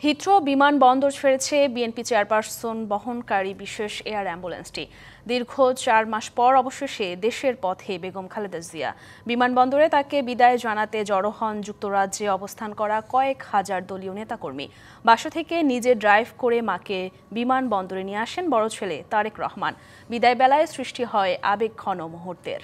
Heathrow বিমানবন্দর ছেড়েছে BNP chairperson বহনকারী বিশেষ এয়ার অ্যাম্বুলেন্সটি। দীর্ঘ ৪ মাস পর অবশেষে দেশের পথে বেগম খালেদা জিয়া। বিমানবন্দরে তাকে বিদায় জানাতে জড়ো হন যুক্তরাজ্যে অবস্থান করা কয়েক হাজার দলীয় নেতাকর্মী। বাসা থেকে নিজে ড্রাইভ করে মাকে বিমানবন্দরে নিয়ে আসেন বড় ছেলে তারেক রহমান। বিদায় বেলায় সৃষ্টি হয় আবেগঘন মুহূর্তের।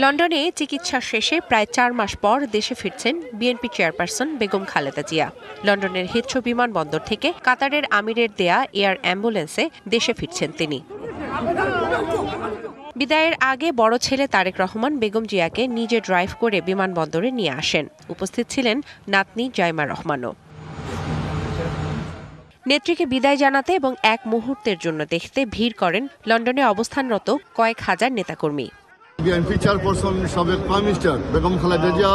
লন্ডনে চিকিৎসা শেষে প্রায় ৪ মাস পর দেশে ফিরছেন বিএনপি চেয়ারপারসন বেগম খালেদা জিয়া। লন্ডনের হিথ্রো বিমানবন্দর থেকে কাতারের আমিরের দেয়া এয়ার অ্যাম্বুলেন্সে দেশে ফিরছেন তিনি। বিদায়ের আগে বড় ছেলে তারেক রহমান বেগম জিয়াকে নিজে ড্রাইভ করে বিমানবন্দরে নিয়ে আসেন। উপস্থিত ছিলেন নাতনি জাইমা রহমানও। নেত্রীকে বিদায় জানাতে এবং এক মুহূর্তের জন্য দেখতে ভিড় করেন লন্ডনে অবস্থানরত কয়েক হাজার নেতাকর্মী। বিএনপি চেয়ারপারসন সাবেক প্রাইম মিনিস্টার বেগম খালেদা জিয়া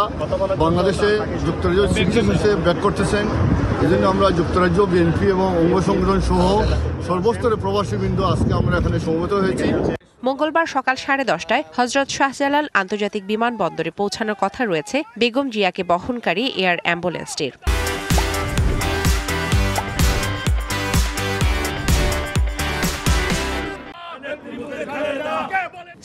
বাংলাদেশে যুক্তরাজ্য চিকিৎসা শেষে ব্যাক করতেছেন। এজন্য আমরা যুক্তরাজ্য বিএনপি এবং অঙ্গ সংগঠন সহ সর্বস্তরের প্রবাসীবৃন্দ আজকে আমরা এখানে সমবেত হয়েছি। মঙ্গলবার সকাল 10:30টায় হযরত শাহজালাল আন্তর্জাতিক বিমানবন্দরে পৌঁছানোর কথা রয়েছে বেগম জিয়াকে বহনকারী এয়ার অ্যাম্বুলেন্সটির।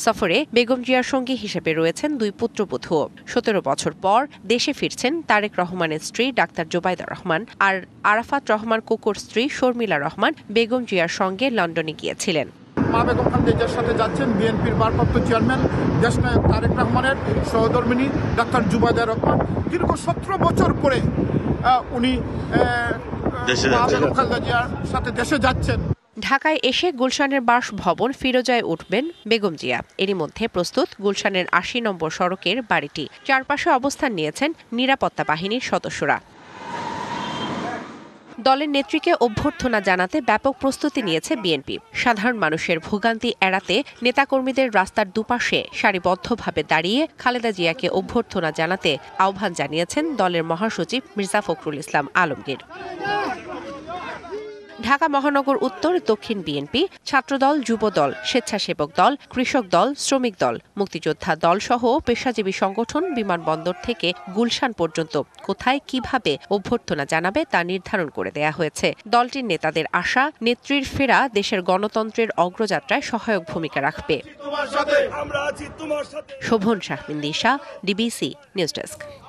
সফরে বেগম জিয়ার সঙ্গী হিসেবে রয়েছেন 2 পুত্রবধূ। 17 বছর পর দেশে ফিরছেন তারেক রহমানের স্ত্রী ডাক্তার জোবাইদা রহমান আর আরাফাত রহমান কোকোর স্ত্রী শর্মিলা রহমান বেগম জিয়ার সঙ্গে লন্ডনে গিয়েছিলেন। মা বেগম খালেদা জিয়ার সাথে যাচ্ছেন বিএনপির ভারপ্রাপ্ত চেয়ারম্যান দেশনায়ক তারেক রহমানের সহধর্মিণী ডাক্তার জোবাইদা রহমান। দীর্ঘ 17 বছর পরে উনি মা বেগম খালেদা জিয়ার সাথে দেশে যাচ্ছেন। ঢাকায় এসে গুলশানের বাসভবন ফিরোজায় উঠবেন বেগম জিয়া। এরই মধ্যে প্রস্তুত গুলশানের ৮০ নম্বর সড়কের বাড়িটি। চারপাশে অবস্থান নিয়েছেন নিরাপত্তা বাহিনীর সদস্যরা। দলের নেত্রীকে অভ্যর্থনা জানাতে ব্যাপক প্রস্তুতি নিয়েছে বিএনপি। সাধারণ মানুষের ভোগান্তি এড়াতে নেতাকর্মীদের রাস্তার দুপাশে সারিবদ্ধভাবে দাঁড়িয়ে খালেদা জিয়াকে অভ্যর্থনা জানাতে আহ্বান জানিয়েছেন দলের মহাসচিব মির্জা ফখরুল ইসলাম আলমগীর। ঢাকা মহানগর উত্তর দক্ষিণ বিএনপি, ছাত্রদল, যুবদল, স্বেচ্ছাসেবক দল, কৃষক দল, শ্রমিক দল, মুক্তিযোদ্ধা দল সহ পেশাজীবী সংগঠন বিমানবন্দর থেকে গুলশান পর্যন্ত কোথায় কিভাবে অভ্যর্থনা জানাবে তা নির্ধারণ করে দেয়া হয়েছে। দলটির নেতাদের আশা, নেত্রীর ফেরা দেশের গণতন্ত্রের অগ্রযাত্রায় সহায়ক ভূমিকা রাখবে। শোভন শাহমিন দিশা, ডিবিসি নিউজ ডেস্ক।